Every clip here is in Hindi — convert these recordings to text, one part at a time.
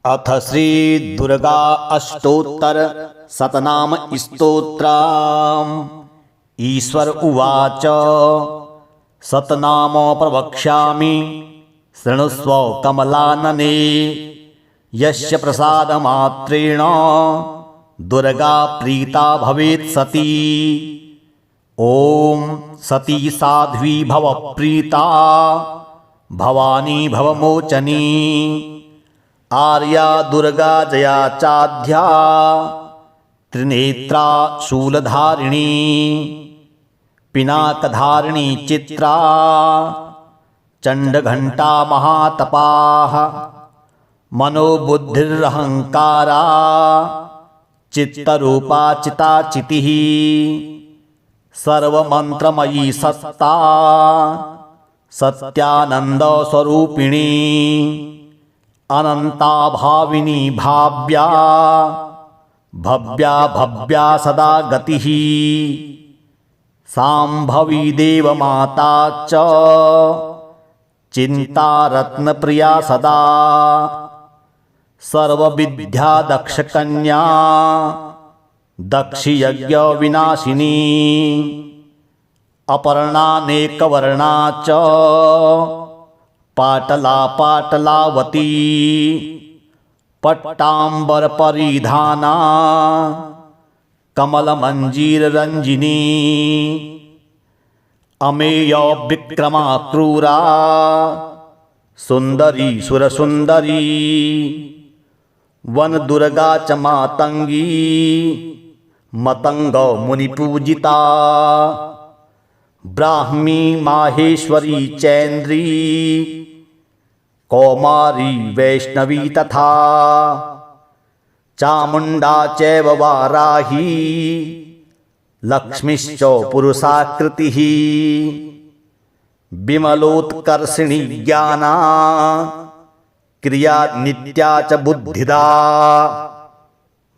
अथ श्री दुर्गा अष्टोत्तर शतनाम स्तोत्रम्। ईश्वर उवाच शतनाम प्रवक्ष्यामि शृणुष्व कमलानने। यस्य प्रसादमात्रेण दुर्गा प्रीता भवेत् सती। ॐ सती साध्वी भव प्रीता भवानी भवमोचनी। आर्या दुर्गा जया चाध्या त्रिनेत्रा शूलधारिणी। पिनाकधारिणी चित्रा चण्डघण्टा महातपाः। मनोबुद्धिरहंकारा चित्तरूपा चिताचितिः। सर्वमन्त्रमयी सत्ता सत्यानन्दस्वरूपिणी। अनंता भाविनी भाव्या भव्या भव्या सदा गतिः। सांभवी देवमाता च चिंता रत्नप्रिया सदा। सर्वविद्या दक्षकन्या दक्षयज्ञ विनाशिनी। अपर्णानेकवर्णा च पाटला पाटलावती। पट्टांबर परिधाना कमलमंजीर रंजिनी। अमेय विक्रमा क्रूरा सुंदरी सुरसुंदरी। वन दुर्गा च मातंगी मतंग मुनिपूजिता। ब्राह्मी माहेश्वरी चैन्द्री कौमारी वैष्णवी तथा। चामुंडा चैव वाराही लक्ष्मीश्च पुरुषाकृतिः। विमलोत्कर्षिणी ज्ञाना क्रिया नित्या च बुद्धिदा।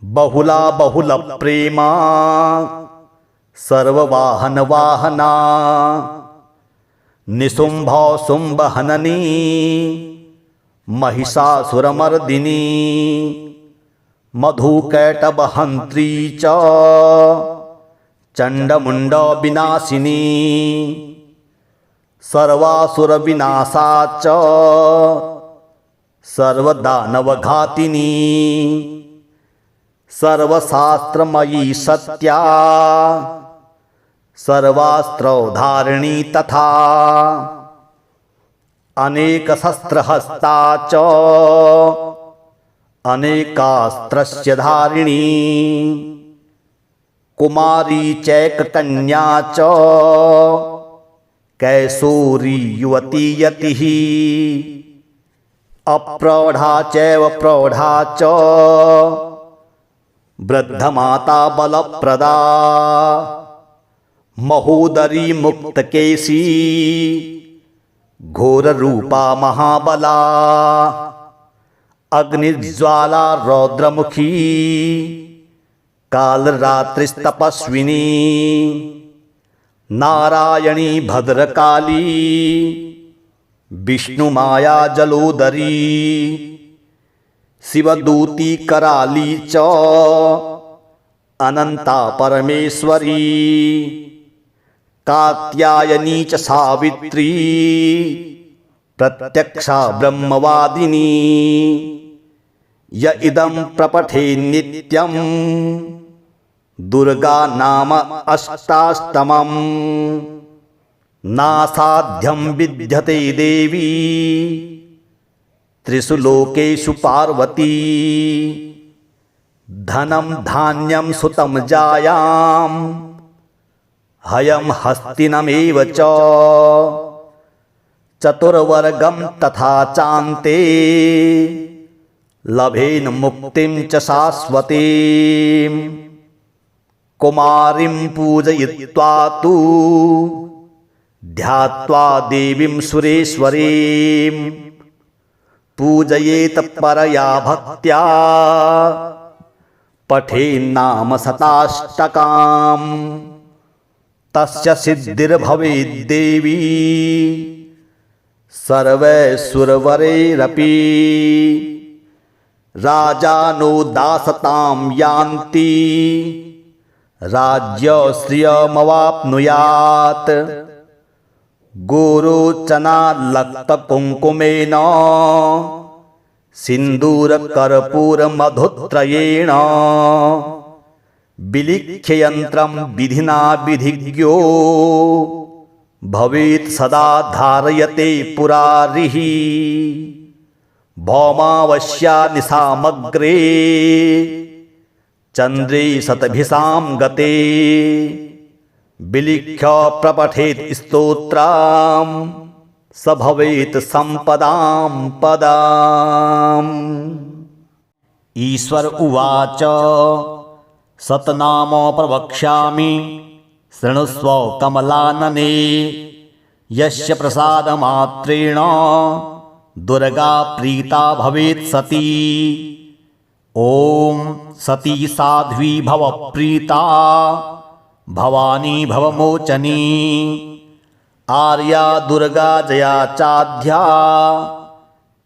बहुला बहुल प्रेमा सर्ववाहन वाहना। निशुंभ शुंभ हननी महिषासुरमर्दिनी। मधुकैटभ हंत्री च चंडमुंड विनाशिनी। सर्वासुर विनाशा च सर्वदानवघातिनी। सर्वशास्त्रमयी सत्या सर्वास्त्रधारिणी तथा। अनेक शस्त्रहस्ता च अनेकास्त्रस्य धारिणी। कुमारी चैककन्या च कैशोरी युवती यतिः। अप्रौढ़ा चैव प्रौढ़ा च वृद्धमाता बलप्रदा। महोदरी मुक्तकेशी घोर रूपा महाबला। अग्निज्वाला रौद्रमुखी कालरात्रिस्तपस्विनी। नारायणी भद्रकाली विष्णुमाया जलोदरी। शिवदूती कराली च अनंता परमेश्वरी। कात्यायनी च सावित्री प्रत्यक्षा ब्रह्मवादिनी। य इदं प्रपठे नित्यं दुर्गा नाम अष्टाष्टमम्। नासाध्यं विद्यते देवी त्रिषु लोकेषु पार्वती। धनं धान्यं सुतं जायां हयं हस्तिनमेव च। चतुर्वर्गं तथा चान्ते लभेन मुक्तिं च शाश्वतीं। कुमारीं पूजयित्वा तु ध्यात्वा देवीं सुरेश्वरीं। पूजयेत परया भक्त्या पठेन्नाम शताष्टकाम्। तस्य सिद्धिर्भवेद्देवी सर्वैश्वर्यवरैरपि। राजानो दासतां यान्ति राज्यश्रियमवाप्नुयात् गोरोचनालक्तकुङ्कुमेन सिन्दूरकर्पूरमधुत्रयेण विलिख्ययन्त्रं विधिना विधिज्ञो भवेत् सदा धारयते पुरारिः भौमावस्या निशामग्रे चन्द्रे शतभिषां गते विलिख्य प्रपठेत् स्तोत्रं स भवेत् सम्पदां पदाम्। ईश्वर उवाच सतनाम प्रवक्ष्यामि शृणुष्व कमलानने यस्य प्रसादमात्रेण दुर्गा प्रीता भवेत् सती। ॐ सती साध्वी भव प्रीता भवानी भवमोचनी आर्या दुर्गा जया चाध्या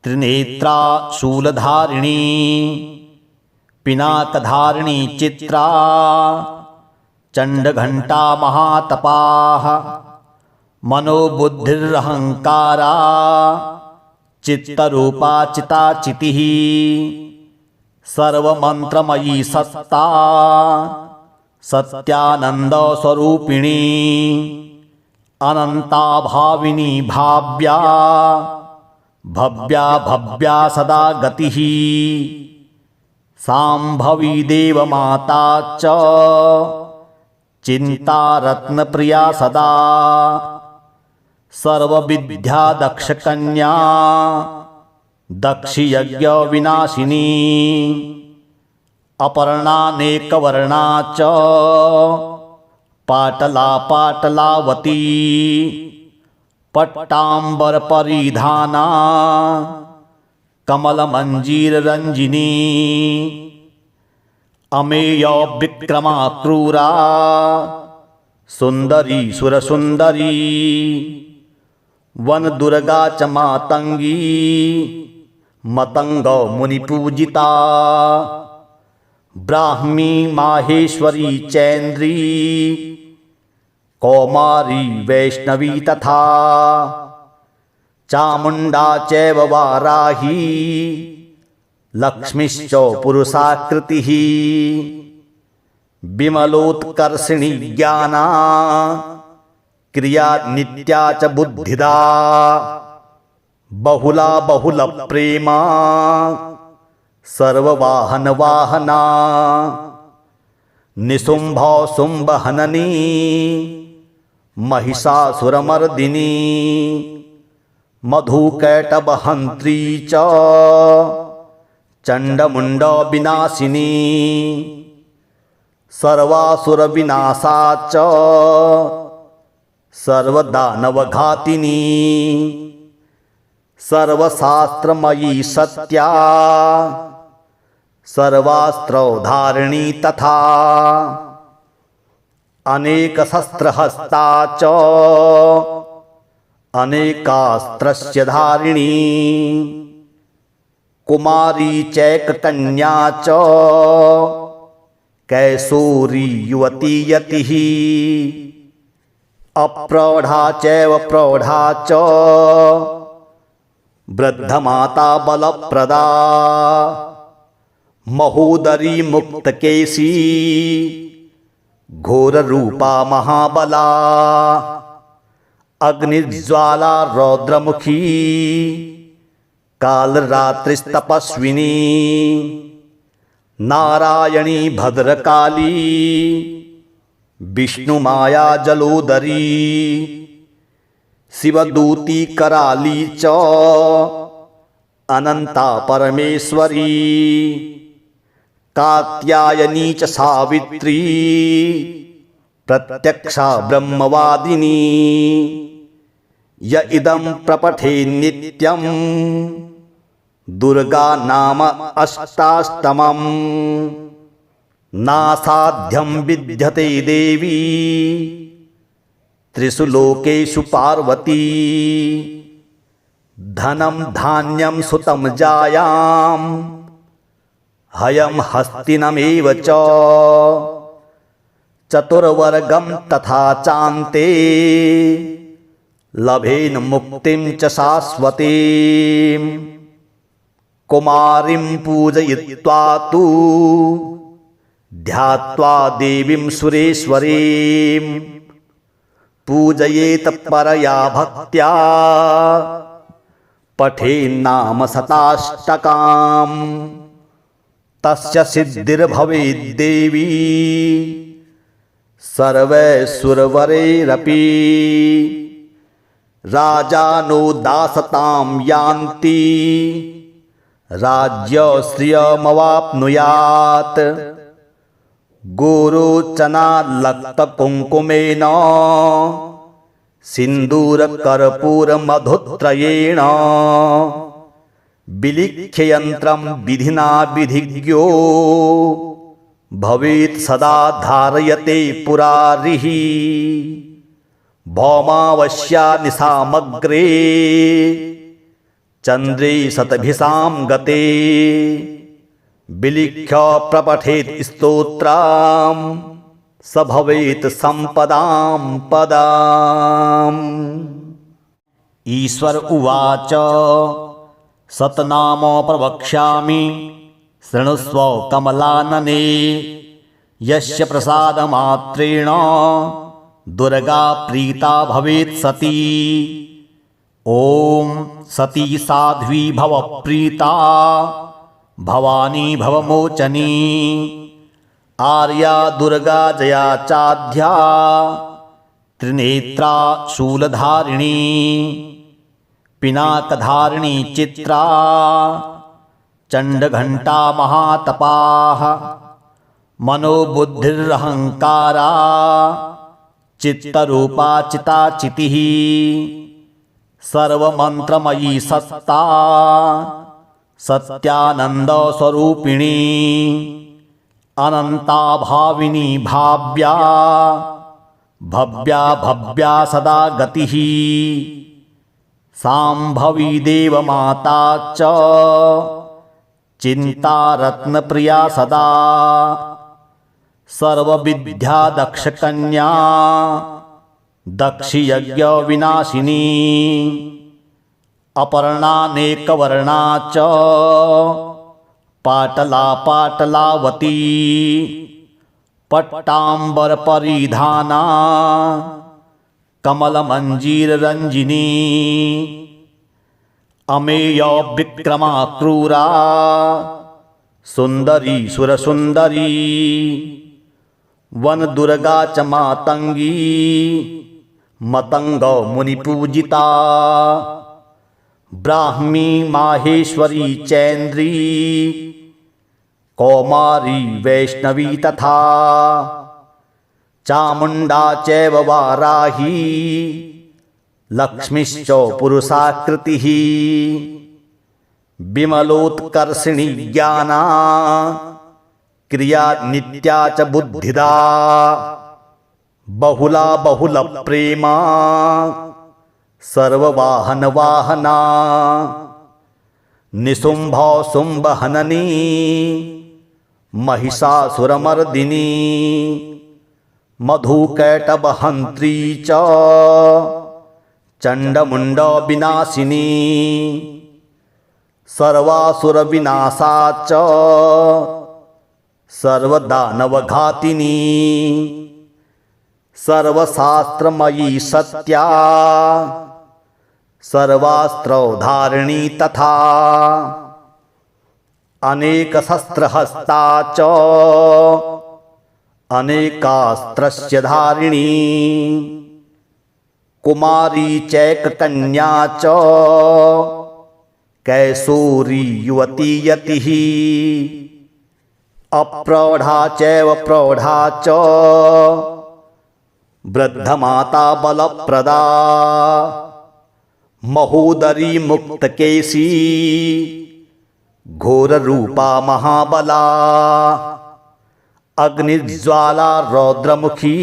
त्रिनेत्रा शूलधारिणी पिनाकधारिणी चित्रा चण्डघण्टा महातपाः मनोबुद्धिरहंकारा चित्तरूपा चिताचितिः सर्वमन्त्रमयी सत्ता सत्यानन्दस्वरूपिणी अनन्ता भाविनी भाव्या भव्या भव्या सदा गतिः सांभवी देवमाता च चिंता रत्नप्रिया सदा सर्वविद्या दक्षकन्या दक्षयज्ञ विनाशिनी अपर्णानेकवर्णा च पाटला पाटलावती पट्टांबर परिधाना कमलमंजीररंजिनी अमेय विक्रमा क्रूरा सुंदरी सुरसुंदरी वन दुर्गा च मातंगी मतंग मुनिपूजिता ब्राह्मी माहेश्वरी चैन्द्री कौमारी वैष्णवी तथा चामुंडा चैव वाराही लक्ष्मीश्च पुरुषाकृतिः विमलोत्कर्षिणी ज्ञाना क्रिया नित्या च बुद्धिदा बहुला बहुल प्रेमा सर्ववाहन वाहना निशुंभ शुंभ हननी महिषासुरमर्दिनी मधुकैटभहंत्री च चंडमुंड विनाशिनी सर्वासुर विनाशा च सर्वदानवघातिनी सर्वशास्त्रमयी सत्या सर्वास्त्रधारिणी तथा अनेक शस्त्रहस्ता च अनेकास्त्रस्य धारिणी कुमारी चैककन्या च कैसूरी युवती यतिः अप्रौढ़ा चैव प्रौढ़ा च वृद्धमाता बलप्रदा महोदरी मुक्तकेशी घोररूपा महाबला अग्निज्वाला रौद्रमुखी कालरात्रिस्तपस्विनी नारायणी भद्रकाली विष्णुमाया जलोदरी शिवदूती कराली च अनंता परमेश्वरी कात्यायनी च सावित्री प्रत्यक्षा ब्रह्मवादिनी य इदं प्रपठे नित्यं दुर्गा नाम अष्टाष्टमम् नासाध्यं विद्यते देवी त्रिषु लोकेषु पार्वती धनं धान्यं सुतं जायां हयं हस्तिनमेव च चतुर्वर्गं तथा चान्ते लभेन मुक्तिं च शाश्वतीं कुमारीं पूजयित्वा तु ध्यात्वा देवीं सुरेश्वरीं पूजयेत परया भक्त्या पठेन्नाम शताष्टकाम् तस्य सिद्धिर्भवेद्देवी सर्वैश्वर्यैरपि राजानो दासतां यान्ति राज्यश्रियमवाप्नुयात् गोरोचनालक्तकुङ्कुमेन सिन्दूरकर्पूरमधुत्रयेण विलिख्ययन्त्रं विधिना विधिज्ञो भवेत् सदा धारयते पुरारिः भौमावस्या निशामग्रे चन्द्रे शतभिषां गते विलिख्य प्रपठेत् स्तोत्रं स भवेत् सम्पदां पदाम्। ईश्वर उवाच सतनाम प्रवक्ष्यामि शृणुस्व कमलानने यस्य प्रसादमात्रेण दुर्गा प्रीता भवेत् सती ॐ सती साध्वी भव प्रीता भवानी भवमोचनी आर्या दुर्गा जया चाध्या त्रिनेत्रा शूलधारिणी पिनाकधारिणी चित्रा चण्डघण्टा महातपाः मनोबुद्धिरहंकारा चित्तरूपा चिताचितिः सर्वमन्त्रमयी सत्ता सत्यानन्दस्वरूपिणी अनन्ता भाविनी भाव्या भव्या भव्या सदा गतिः सांभवी देवमाता च चिन्ता रत्नप्रिया सदा सर्वविद्या दक्षकन्या दक्षयज्ञविनाशिनी अपर्णानेकवर्णा च पाटला पाटलावती पट्टाम्बरपरिधाना कमलमञ्जीररञ्जिनी अमेय विक्रमा क्रूरा सुंदरी सुरसुंदरी वन दुर्गा च मातंगी मतंग मुनिपूजिता ब्राह्मी माहेश्वरी चैन्द्री कौमारी वैष्णवी तथा चामुंडा चैव वाराही लक्ष्मीश्च पुरुषाकृतिः विमलोत्कर्षिणी ज्ञाना क्रिया नित्या च बुद्धिदा बहुला बहुल प्रेमा सर्ववाहन वाहना निशुंभ शुंभ हननी महिषासुरमर्दिनी मधुकैटभहंत्री च चंडमुंड विनाशिनी सर्वासुर विनाशा च सर्वदानवघातिनी सर्वशास्त्रमयी सत्या सर्वास्त्रधारिणी तथा अनेक शस्त्रहस्ता च अनेकास्त्रस्य धारिणी कुमारी चैककन्या च कैशोरी युवती यतिः अप्रौढ़ा चैव प्रौढ़ा च वृद्धमाता बलप्रदा महोदरी मुक्तकेशी घोररूपा महाबला अग्निज्वाला रौद्रमुखी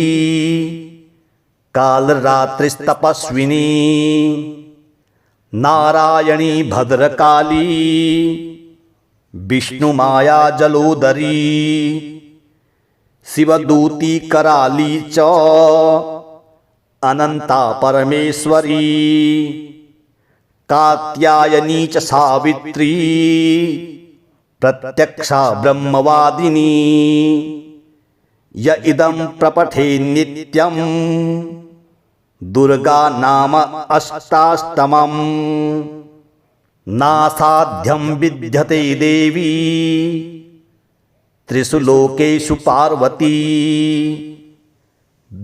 कालरात्रिस्तपस्विनी नारायणी भद्रकाली विष्णुमाया जलोदरी शिवदूती कराली च अनंता परमेश्वरी कात्यायनी च सावित्री प्रत्यक्षा ब्रह्मवादिनी य इदं प्रपठे नित्यं दुर्गा नाम अष्टाष्टमम् नासाध्यं विद्यते देवी त्रिषु लोकेषु पार्वती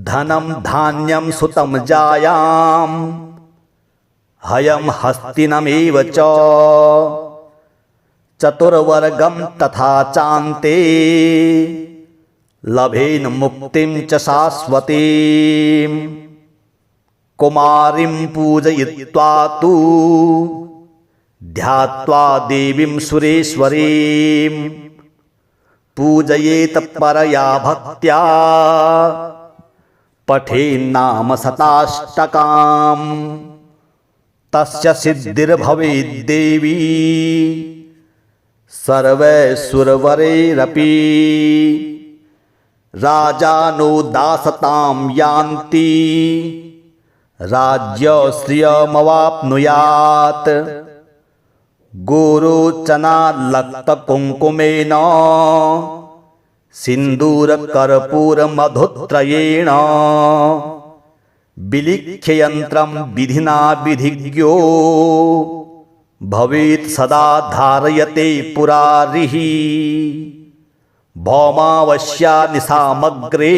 धनं धान्यं सुतं जायां हयं हस्तिनमेव च चतुर्वर्गं तथा चान्ते लभेन मुक्तिं च शाश्वतीं कुमारीं पूजयित्वा तु ध्यात्वा देवीं सुरेश्वरीं पूजयेत परया भक्त्या पठेन्नाम शताष्टकाम् तस्य सिद्धिर्भवेद्देवी सर्वैश्वर्यैरपि राजानो दासतां यान्ति राज्यश्रियमवाप्नुयात् गोरोचनालक्तकुङ्कुमेन सिन्दूरकर्पूरमधुत्रयेण विलिख्ययन्त्रं विधिना विधिज्ञो भवेत् सदा धारयते पुरारिः भौमावस्या निशामग्रे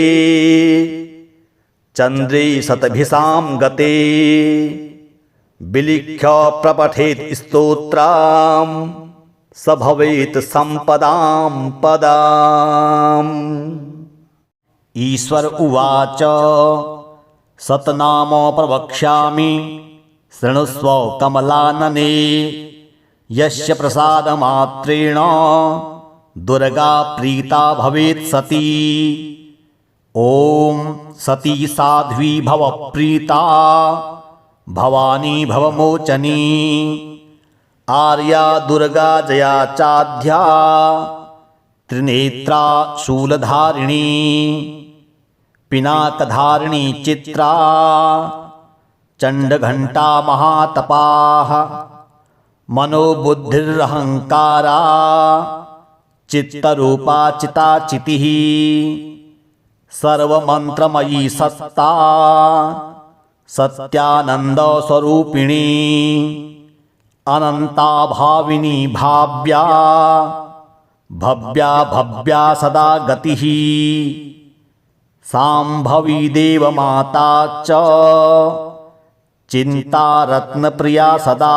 चन्द्रे शतभिषां गते विलिख्य प्रपठेत् स्तोत्रं स भवेत् सम्पदां पदाम्। ईश्वर उवाच सतनाम प्रवक्ष्यामि शृणुस्व कमलानने यस्य प्रसादमात्रेण दुर्गा प्रीता भवेत् सती ॐ सती साध्वी भव प्रीता भवानी भवमोचनी आर्या दुर्गा जया चाध्या त्रिनेत्रा शूलधारिणी पिनाकधारिणी चित्रा चण्डघण्टा महातपाः मनोबुद्धिरहंकारा चित्तरूपा चिताचितिः सर्वमन्त्रमयी सत्ता सत्यानन्दस्वरूपिणी अनन्ता भाविनी भाव्या भव्या भव्या सदा गतिः सांभवी देवमाता च चिंता रत्नप्रिया सदा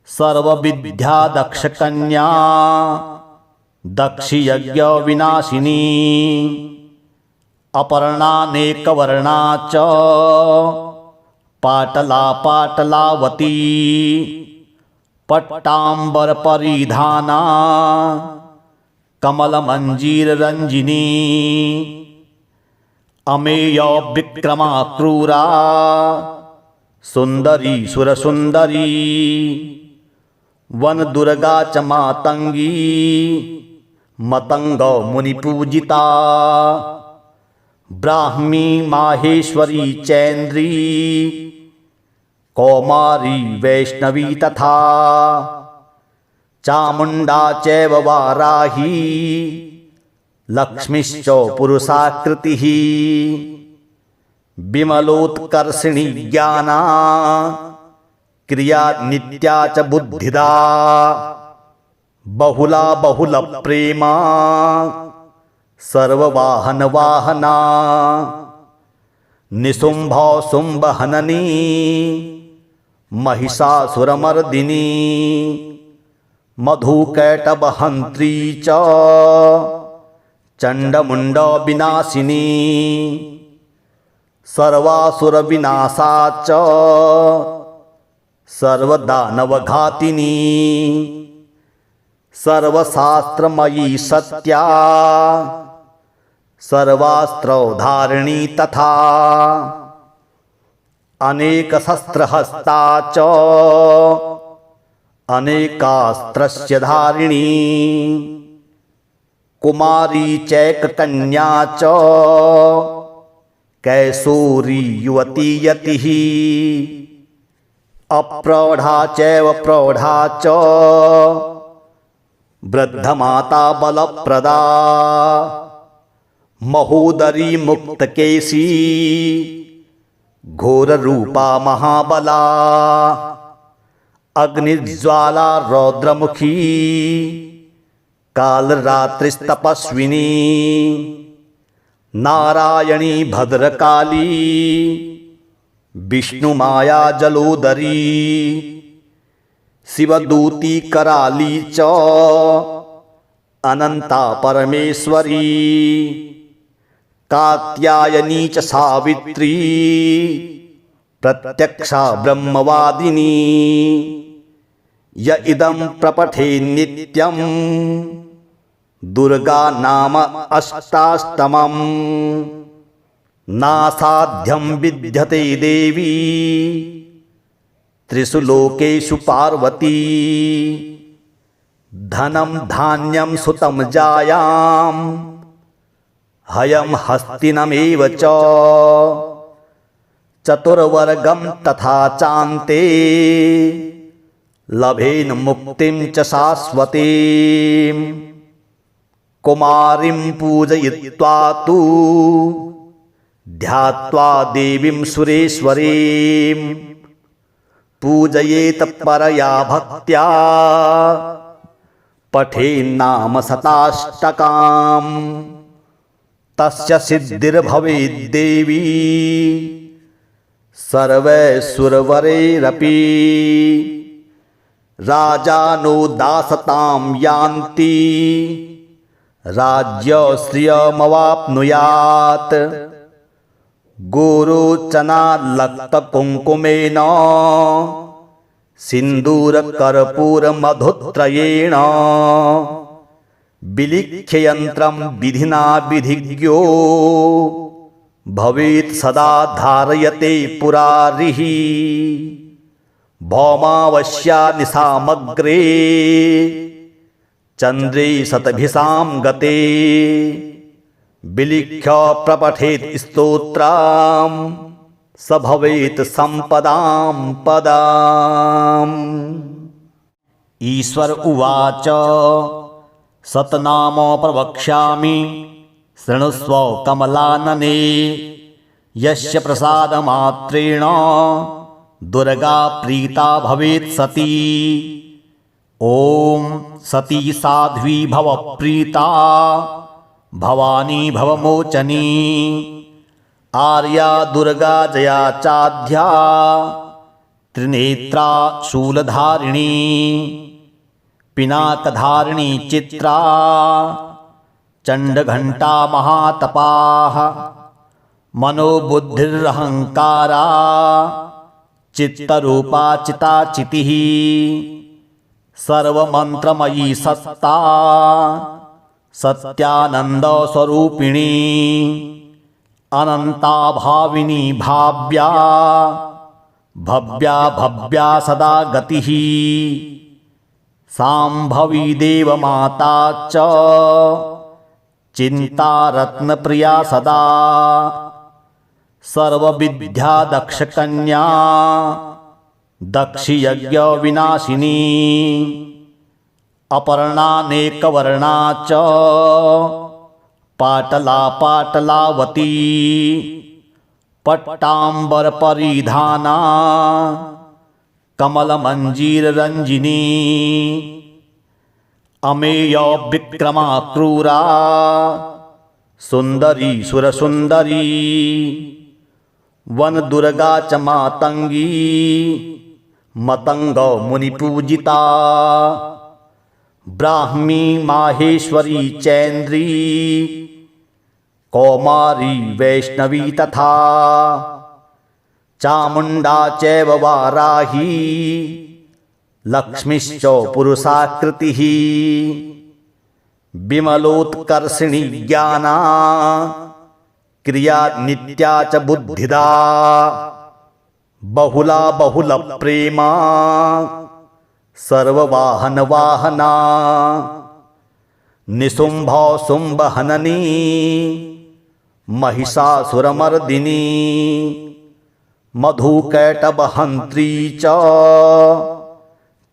सर्वविद्या दक्षकन्या दक्षयज्ञ विनाशिनी अपर्णानेकवर्णा च पाटला पाटलावती पट्टांबर परिधाना कमलमंजीररंजिनी अमेय विक्रमा क्रूरा सुंदरी सुरसुंदरी वन दुर्गा च मातंगी मतंग मुनिपूजिता ब्राह्मी माहेश्वरी चैन्द्री कौमारी वैष्णवी तथा चामुंडा चैव वाराही लक्ष्मीश्च पुरुषाकृतिः विमलोत्कर्षिणी ज्ञाना क्रिया नित्या च बुद्धिदा बहुला बहुल प्रेमा सर्ववाहन वाहना निशुंभ शुंभ हननी महिषासुरमर्दिनी मधुकैटभहंत्री च चंडमुंड विनाशिनी सर्वासुर विनाशा च सर्वदानवघातिनी सर्वशास्त्रमयी सत्या सर्वास्त्रधारिणी तथा अनेक शस्त्रहस्ता च अनेकास्त्रस्य धारिणी कुमारी चैककन्या च कैसूरी युवती यतिः अप्रौढ़ा चैव प्रौढ़ा च वृद्धमाता बलप्रदा महोदरी मुक्तकेशी घोररूपा महाबला अग्निज्वाला रौद्रमुखी कालरात्रिस्तपस्विनी नारायणी भद्रकाली विष्णुमाया जलोदरी शिवदूती कराली च अनंता परमेश्वरी कात्यायनी च सावित्री प्रत्यक्षा ब्रह्मवादिनी य इदं प्रपठे नित्यं दुर्गा नाम अष्टाष्टमम् नासाध्यं विद्यते देवी त्रिषु लोकेषु पार्वती धनं धान्यं सुतं जायां हयं हस्तिनमेव च चतुर्वर्गं तथा चान्ते लभेन मुक्तिं च शाश्वतीं कुमारीं पूजयित्वा तु ध्यात्वा देवीं सुरेश्वरीं पूजयेत परया भक्त्या पठेन्नाम शताष्टकाम् तस्य सिद्धिर्भवेद्देवी सर्वैश्वर्यैरपि राजानो दासतां यान्ति राज्यश्रियमवाप्नुयात् गोरोचनालक्तकुङ्कुमेन सिन्दूरकर्पूरमधुत्रयेण विलिख्ययन्त्रं विधिना विधिज्ञो भवेत् सदा धारयते पुरारिः भौमावस्या निशामग्रे चन्द्रे शतभिषां गते विलिख्य प्रपठेत् स्तोत्रं स भवेत् सम्पदां पदाम्। ईश्वर उवाच सतनाम प्रवक्ष्यामि शृणुस्व कमलानने यस्य प्रसादमात्रेण दुर्गा प्रीता भवेत् सती ॐ सती साध्वी भव प्रीता भवानी भवमोचनी आर्या दुर्गा जया चाध्या त्रिनेत्रा शूलधारिणी पिनाकधारिणी चित्रा चण्डघण्टा महातपाः मनोबुद्धिरहंकारा चित्तरूपा चिताचितिः सर्वमन्त्रमयी सत्ता सत्यानंद स्वरूपिणी अनंता भाविनी भाव्या भव्या भव्या सदा गतिः सांभवी देवमाता च चिंता रत्नप्रिया सदा सर्वविद्या दक्षकन्या दक्षयज्ञ विनाशिनी अपर्णानेकवर्णा च पाटला पाटलावती पट्टांबर परिधाना कमलमंजीररंजिनी अमेय विक्रमा क्रूरा सुंदरी सुरसुंदरी वन दुर्गा च मातंगी मतंग मुनिपूजिता ब्राह्मी माहेश्वरी चैन्द्री कौमारी वैष्णवी तथा चामुंडा चैव वाराही लक्ष्मीश्च पुरुषाकृतिः विमलोत्कर्षिणी ज्ञाना क्रिया नित्या च बुद्धिदा बहुला बहुल प्रेमा सर्ववाहन वाहना निशुंभ शुंभ हननी महिषासुरमर्दिनी मधुकैटभहंत्री च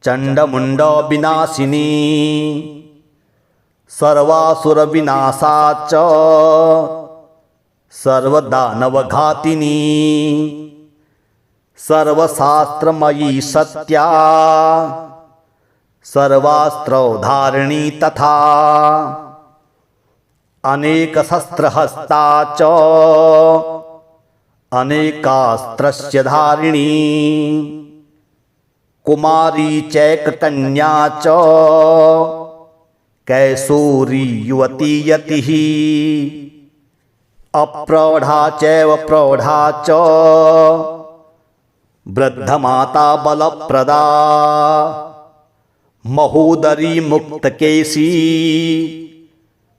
चंडमुंड विनाशिनी सर्वासुर विनाशा च सर्वदानवघातिनी सर्वशास्त्रमयी सत्या सर्वास्त्रधारिणी तथा अनेक शस्त्रहस्ता च अनेकास्त्रस्य धारिणी कुमारी चैककन्या च कैसूरी युवती यतिः अप्रौढ़ा चैव प्रौढ़ा च वृद्धमाता बलप्रदा महोदरी मुक्तकेशी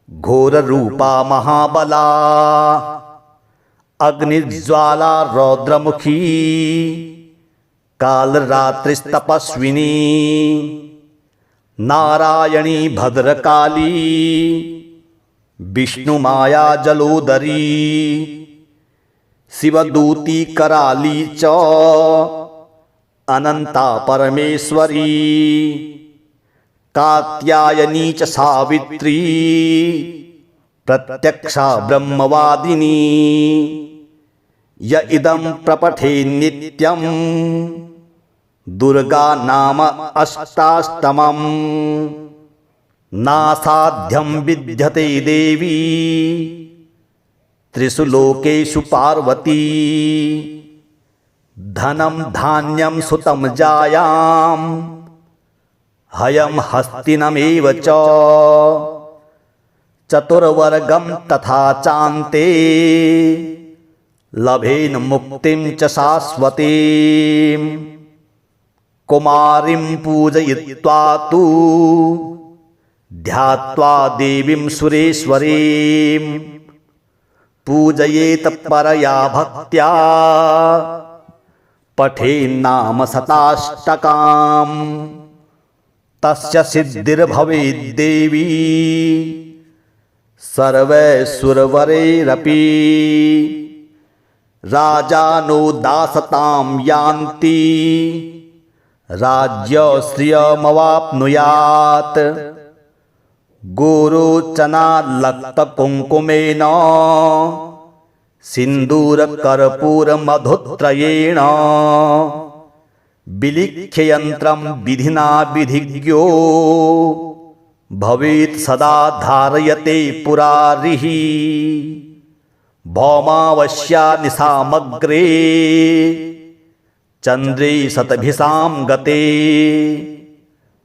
घोररूपा महाबला अग्निज्वाला रौद्रमुखी कालरात्रिस्तपस्विनी नारायणी भद्रकाली विष्णुमाया जलोदरी शिवदूती कराली च अनंता परमेश्वरी कात्यायनी च सावित्री प्रत्यक्षा ब्रह्मवादिनी य इदं प्रपठे नित्यं दुर्गा नाम अष्टाष्टमम् नासाध्यं विद्यते देवी त्रिषु लोकेषु पार्वती धनं धान्यं सुतं जायां हयं हस्तिनमेव च चतुर्वर्गं तथा चान्ते लभेन मुक्तिं च शाश्वतीं कुमारीं पूजयित्वा तु ध्यात्वा देवीं सुरेश्वरीं पूजयेत परया भक्त्या पठेन्नाम शताष्टकाम् तस्य सिद्धिर्भवेद्देवी सर्वैश्वर्यैरपि राजानो दासतां यान्ति राज्यश्रियमवाप्नुयात् गोरोचनालक्तकुङ्कुमेन सिन्दूरकर्पूरमधुत्रयेण विलिख्ययन्त्रं विधिना विधिज्ञो भवेत् सदा धारयते पुरारिः भौमावस्या निशामग्रे चंद्रे शतभिषां गते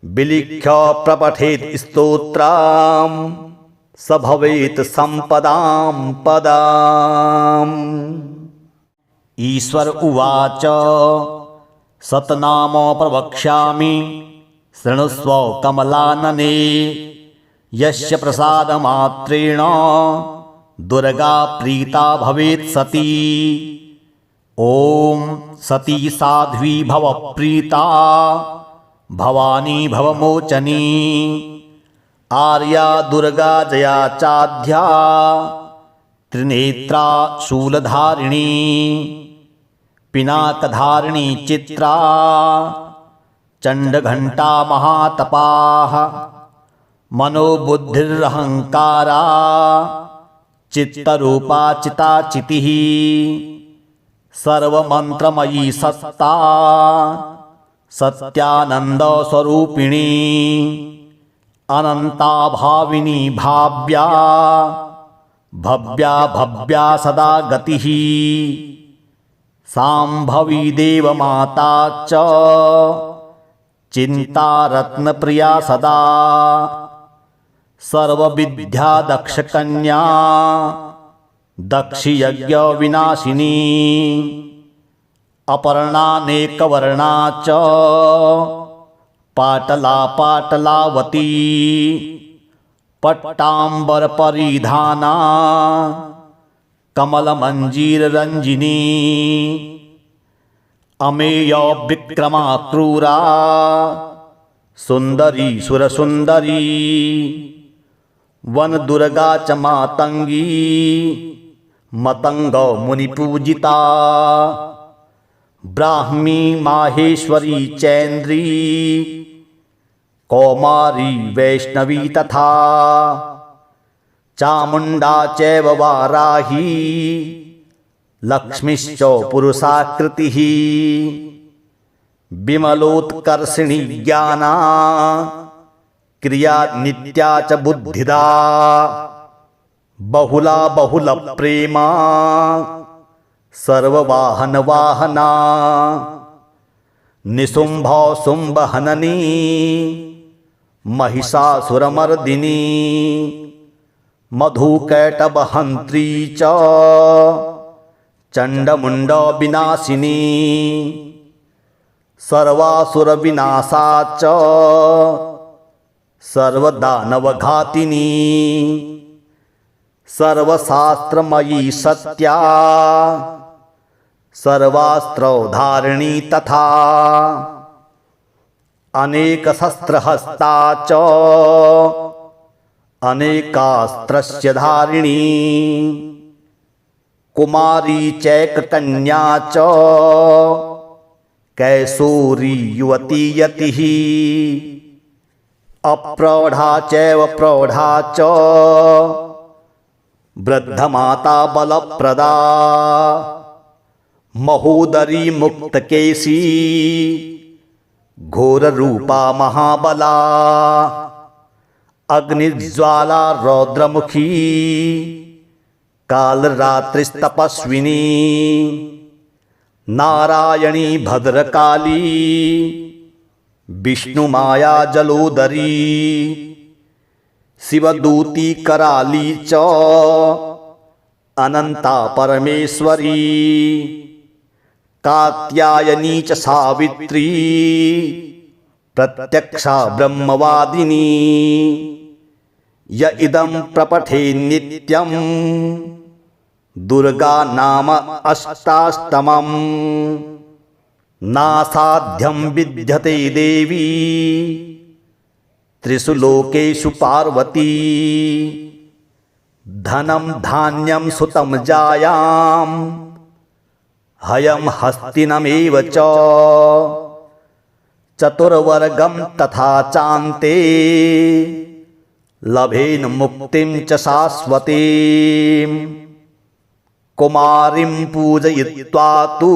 विलिख्य प्रपठेत् स्तोत्रं स भवेत् संपदां पदाम्। ईश्वर उवाच सतनाम प्रवक्ष्यामि शृणुस्व कमलानने यस्य प्रसादमात्रेण दुर्गा प्रीता भवेत् सती ॐ सती साध्वी भव प्रीता भवानी भवमोचनी आर्या दुर्गा जया चाध्या त्रिनेत्रा शूलधारिणी पिनाकधारिणी चित्रा चंडघंटा महातपाः मनोबुद्धिरहंकारा चित्तरूपा चिताचितिः सर्वमंत्रमयी सत्ता सत्यानंद स्वरूपिणी अनंता भाविनी भाव्या भव्या भव्या सदा गतिः सांभवी देवमाता च चिंता रत्नप्रिया सदा सर्वविद्या दक्षकन्या दक्षयज्ञ विनाशिनी अपर्णानेकवर्णा च पाटला पाटलावती पट्टांबर परिधाना कमलमंजीररंजिनी अमेय विक्रमा क्रूरा सुंदरी सुरसुंदरी वन दुर्गा च मातंगी मतंग मुनिपूजिता ब्राह्मी माहेश्वरी चैन्द्री कौमारी वैष्णवी तथा चामुंडा चैव वाराही लक्ष्मीश्च पुरुषाकृतिः विमलोत्कर्षिणी ज्ञाना क्रिया नित्या च बुद्धिदा बहुला बहुल प्रेमा सर्ववाहन वाहना निशुंभ शुंभ हननी महिषासुरमर्दिनी मधुकैटभ हंत्री च चंडमुंड विनाशिनी सर्वासुर विनाशा च सर्वदानवघातिनी सर्वशास्त्रमयी सत्या सर्वास्त्रधारिणी तथा अनेक शस्त्रहस्ता च अनेकास्त्रस्य धारिणी कुमारी चैककन्या च कैसूरी युवती यतिः अप्रौढ़ा चैव प्रौढ़ा च वृद्धमाता बलप्रदा महोदरी मुक्तकेशी घोररूपा महाबला अग्निज्वाला रौद्रमुखी कालरात्रिस्तपस्विनी नारायणी भद्रकाली विष्णुमाया जलोदरी शिवदूती कराली च अनंता परमेश्वरी कात्यायनी च सावित्री प्रत्यक्षा ब्रह्मवादिनी य इदं प्रपठे नित्यं दुर्गा नाम अष्टाष्टमं नासाध्यं विद्यते देवी त्रिषु लोकेषु पार्वती धनं धान्यं सुतं जायां हयं हस्तिनमेव च चतुर्वर्गं तथा चान्ते लभेन मुक्तिं च शाश्वतीं कुमारीं पूजयित्वा तु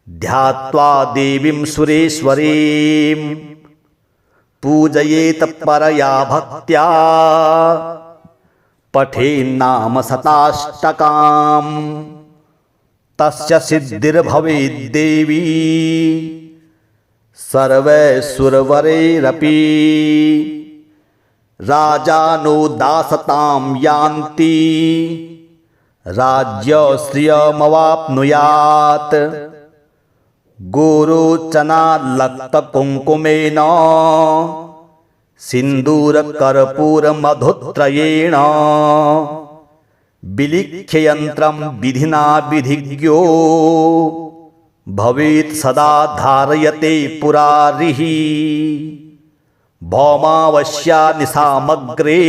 ध्यात्वा देवीं सुरेश्वरीं पूजयेत परया भक्त्या पठेन्नाम शताष्टकां तस्य सिद्धिर्भवेद्देवी सर्वैश्वर्यैरपि राजानो दासतां यान्ति राज्यश्रियमवाप्नुयात् गोरोचनालक्तकुङ्कुमेन सिन्दूरकर्पूरमधुत्रयेण विलिख्ययन्त्रं विधिना विधिज्ञो भवेत् सदा धारयते पुरारिः भौमावस्या निशामग्रे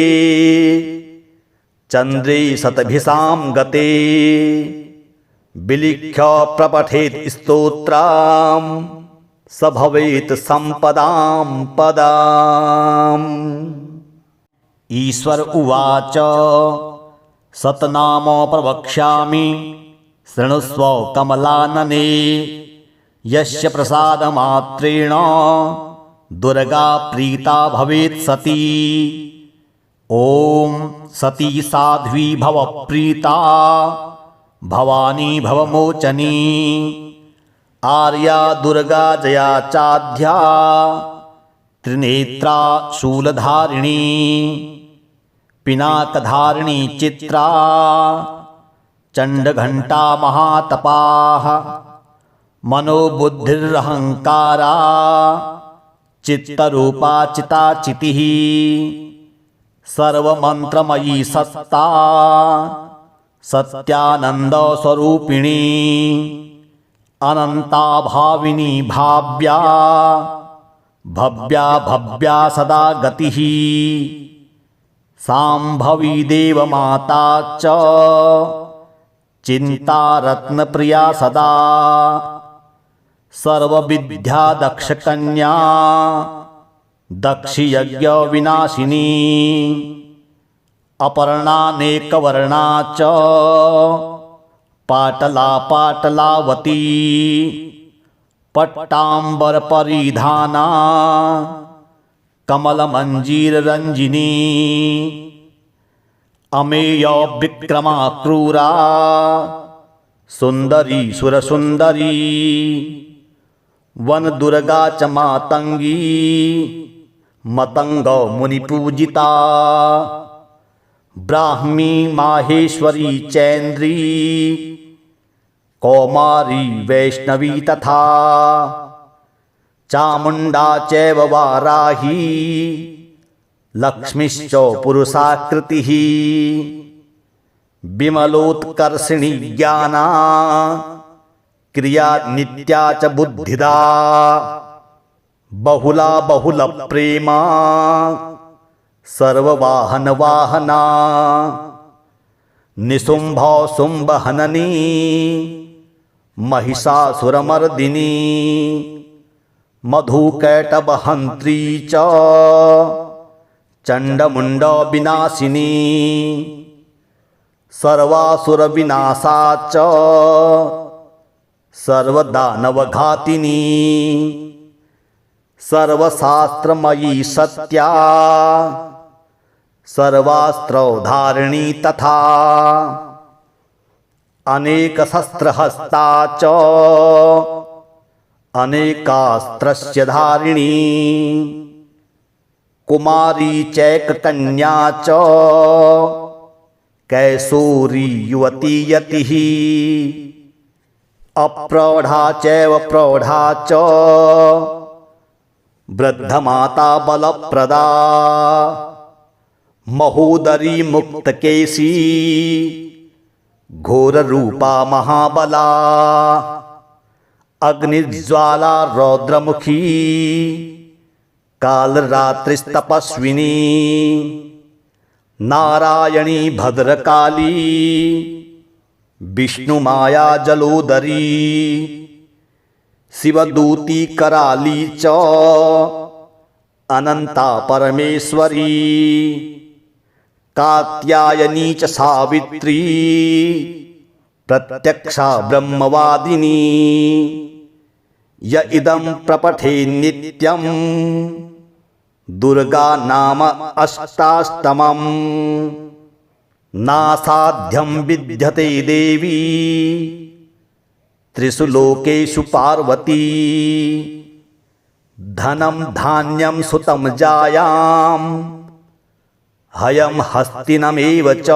चंद्रे शतभिषां गते विलिख्य प्रपठेत् स्तोत्रं स भवेत् संपदां पदाम्। ईश्वर उवाच सतनाम प्रवक्ष्यामि शृणुस्व कमलानने यस्य प्रसादमात्रेण दुर्गा प्रीता भवेत् सती ॐ सती साध्वी भव प्रीता भवानी भवमोचनी आर्या दुर्गा जया चाध्या त्रिनेत्रा शूलधारिणी पिनाकधारिणी चित्रा चंडघंटा महातपाः मनोबुद्धिरहंकारा चित्तरूपा चिताचितिः सर्वमंत्रमयी सत्ता सत्यानंद स्वरूपिणी अनंता भाविनी भाव्या भव्या भव्या सदा गतिः सांभवी देवमाता च चिंता रत्नप्रिया सदा सर्वविद्या दक्षकन्या दक्षयज्ञ विनाशिनी अपर्णानेकवर्णा च पाटला पाटलावती पट्टांबर परिधाना कमलमंजीररंजिनी अमेय विक्रमा क्रूरा सुंदरी सुरसुंदरी वन दुर्गा च मातंगी मतंग मुनिपूजिता ब्राह्मी माहेश्वरी चैन्द्री कौमारी वैष्णवी तथा चामुंडा चैव वाराही लक्ष्मीश्च पुरुषाकृतिः विमलोत्कर्षिणी ज्ञाना क्रिया नित्या च बुद्धिदा बहुला बहुल प्रेमा सर्ववाहन वाहना निशुंभ शुंभ हननी महिषासुरमर्दिनी मधुकैटभहंत्री च चंडमुंड विनाशिनी सर्वासुर विनाशा च सर्वदानवघातिनी सर्वशास्त्रमयी सत्या सर्वास्त्रधारिणी तथा अनेक शस्त्रहस्ता च अनेकास्त्रस्य धारिणी कुमारी चैककन्या च कैशोरी युवती यतिः अप्रौढ़ा चैव प्रौढ़ा च वृद्धमाता बलप्रदा महोदरी मुक्तकेशी घोररूपा महाबला अग्निज्वाला रौद्रमुखी कालरात्रिस्तपस्विनी नारायणी भद्रकाली विष्णुमाया जलोदरी शिवदूती कराली च अनंता परमेश्वरी कात्यायनी च सावित्री प्रत्यक्षा ब्रह्मवादिनी य इदं प्रपठे नित्यं दुर्गा नाम अष्टाष्टमम् नासाध्यं विद्यते देवी त्रिषु लोकेषु पार्वती धनं धान्यं सुतं जायां हयं हस्तिनमेव च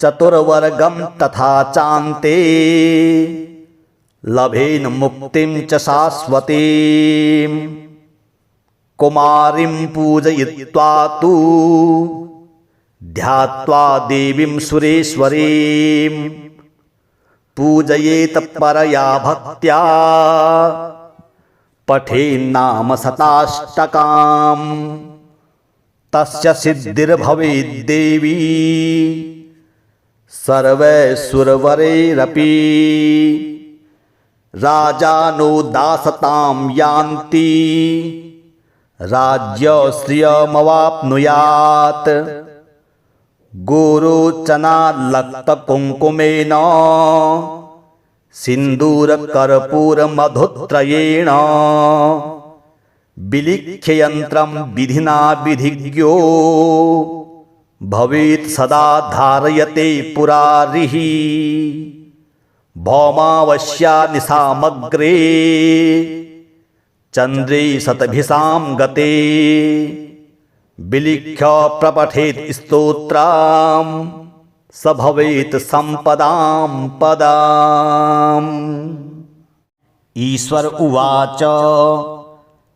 चतुर्वर्गं तथा चान्ते लभेन मुक्तिं च शाश्वतीं कुमारीं पूजयित्वा तु ध्यात्वा देवीं सुरेश्वरीं पूजयेत परया भक्त्या पठेन्नाम शताष्टकाम् तस्य सिद्धिर्भवेद्देवी सर्वैश्वर्यैरपि राजानो दासतां यान्ति राज्यश्रियमवाप्नुयात् गोरोचनालक्तकुङ्कुमेन सिन्दूरकर्पूरमधुत्रयेण विलिख्ययन्त्रं विधिना विधिज्ञो भवेत् सदा धारयते पुरारिः भौमावस्या निशामग्रे चंद्रे शतभिषां गते विलिख्य प्रपठेत् स्तोत्रं स भवेत् संपदां पदाम्। ईश्वर उवाच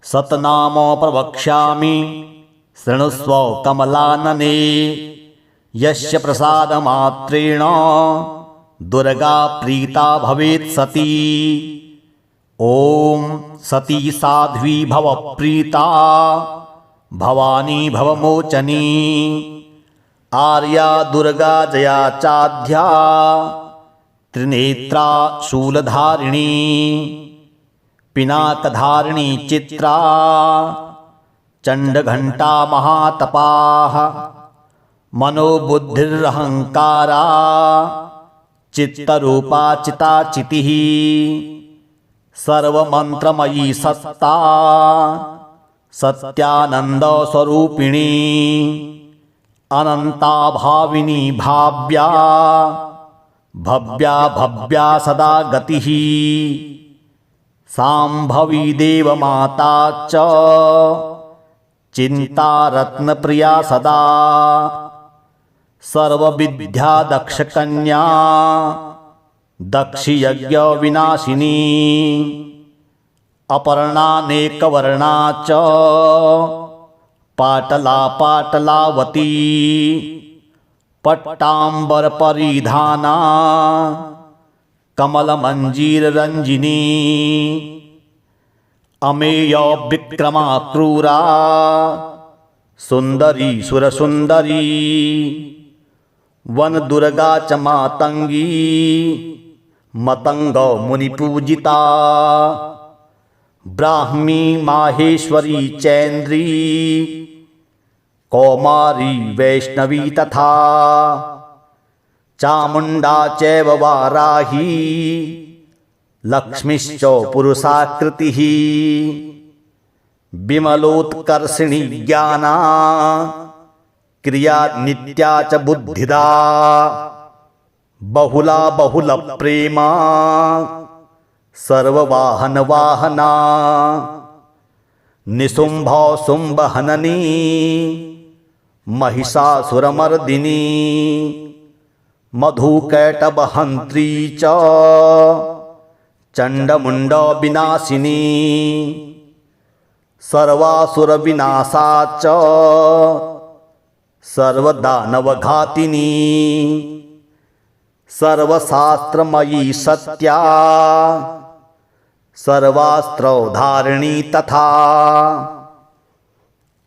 सतनाम प्रवक्ष्यामि शृणुस्व कमलानने यस्य प्रसादमात्रेण दुर्गा प्रीता भवेत् सती ॐ सती साध्वी भव प्रीता भवानी भवमोचनी आर्या दुर्गा जया चाध्या त्रिनेत्रा शूलधारिणी पिनाकधारिणी चित्रा चण्डघण्टा महातपाः मनोबुद्धिरहंकारा चित्तरूपा चिताचितिः सर्वमंत्रमयी सत्ता सत्यानंद स्वरूपिणी अनंता भाविनी भाव्या भव्या भव्या सदा गतिः सांभवी देवमाता च चिंता रत्नप्रिया सदा सर्वविद्या दक्षकन्या दक्षयज्ञ विनाशिनी अपर्णानेकवर्णा च पाटला पाटलावती पट्टांबर परिधाना कमलमंजीररंजिनी अमेय विक्रमा क्रूरा सुंदरी सुरसुंदरी वन दुर्गा च मातंगी मतंग मुनिपूजिता ब्राह्मी माहेश्वरी चैन्द्री कौमारी वैष्णवी तथा चामुंडा चैव वाराही लक्ष्मीश्च पुरुषाकृतिः विमलोत्कर्षिणी ज्ञाना क्रिया नित्या च बुद्धिदा बहुला बहुल प्रेमा सर्ववाहन वाहना निशुंभ शुंभ हननी महिषासुरमर्दिनी मधुकैटभहंत्री च चंडमुंड विनाशिनी सर्वासुर विनाशा च सर्वदानवघातिनी सर्वशास्त्रमयी सत्या सर्वास्त्रधारिणी तथा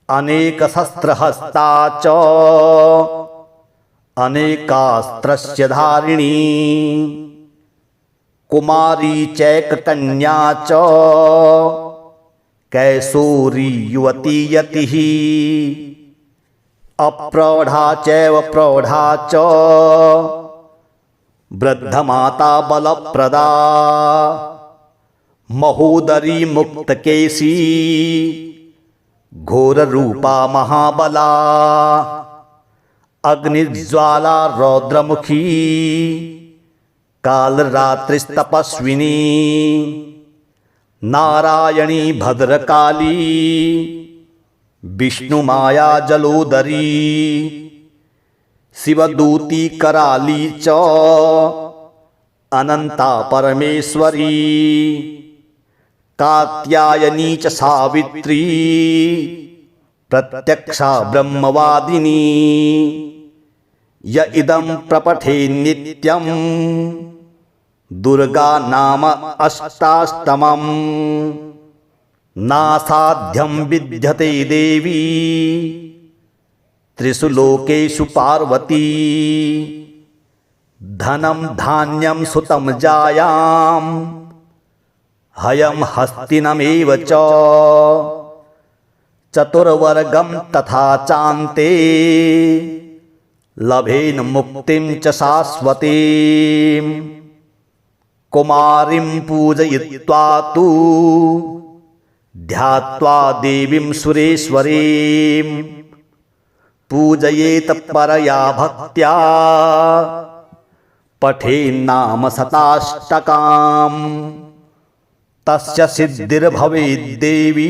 अनेक शस्त्रहस्ता च अनेकास्त्रस्य धारिणी कुमारी चैककन्या च कैसूरी युवती यतिः अप्रौढ़ा चैव प्रौढ़ा च वृद्धमाता बलप्रदा महोदरी मुक्तकेशी घोररूपा महाबला अग्निज्वाला रौद्रमुखी कालरात्रिस्तपस्विनी नारायणी भद्रकाली विष्णुमाया जलोदरी शिवदूती कराली च अनंता परमेश्वरी कात्यायनी च सावित्री प्रत्यक्षा ब्रह्मवादिनी य इदं प्रपठे नित्यं दुर्गा नाम अष्टाष्टमं नासाध्यं विद्यते देवी त्रिषु लोकेषु पार्वती धनं धान्यं सुतं जायां हयं हस्तिनमेव च चतुर्वर्गं तथा चान्ते लभेन मुक्तिं च शाश्वतीं कुमारीं पूजयित्वा तु ध्यात्वा देवीं सुरेश्वरीं पूजयेत परया भक्त्या पठेन्नाम शताष्टकाम् तस्य सिद्धिर्भवेद्देवी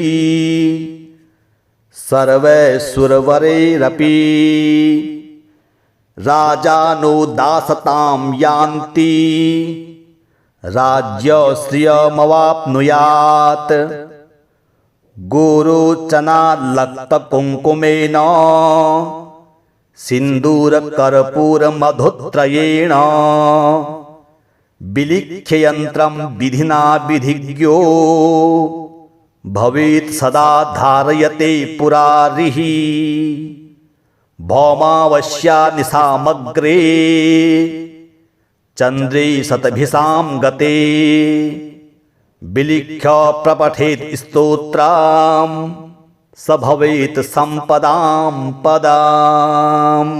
सर्वैश्वर्यैरपि राजानो दासतां यान्ति राज्यश्रियमवाप्नुयात् गोरोचनालक्तकुङ्कुमेन सिन्दूरकर्पूरमधुत्रयेण विलिख्य यन्त्रं विधिना विधिज्ञो भवेत् सदा धारयते पुरारिः भौमावस्या निशामग्रे चन्द्रे शतभिषां गते विलिख्य प्रपठेत् स्तोत्रम् स भवेत् सम्पदां पदाम्।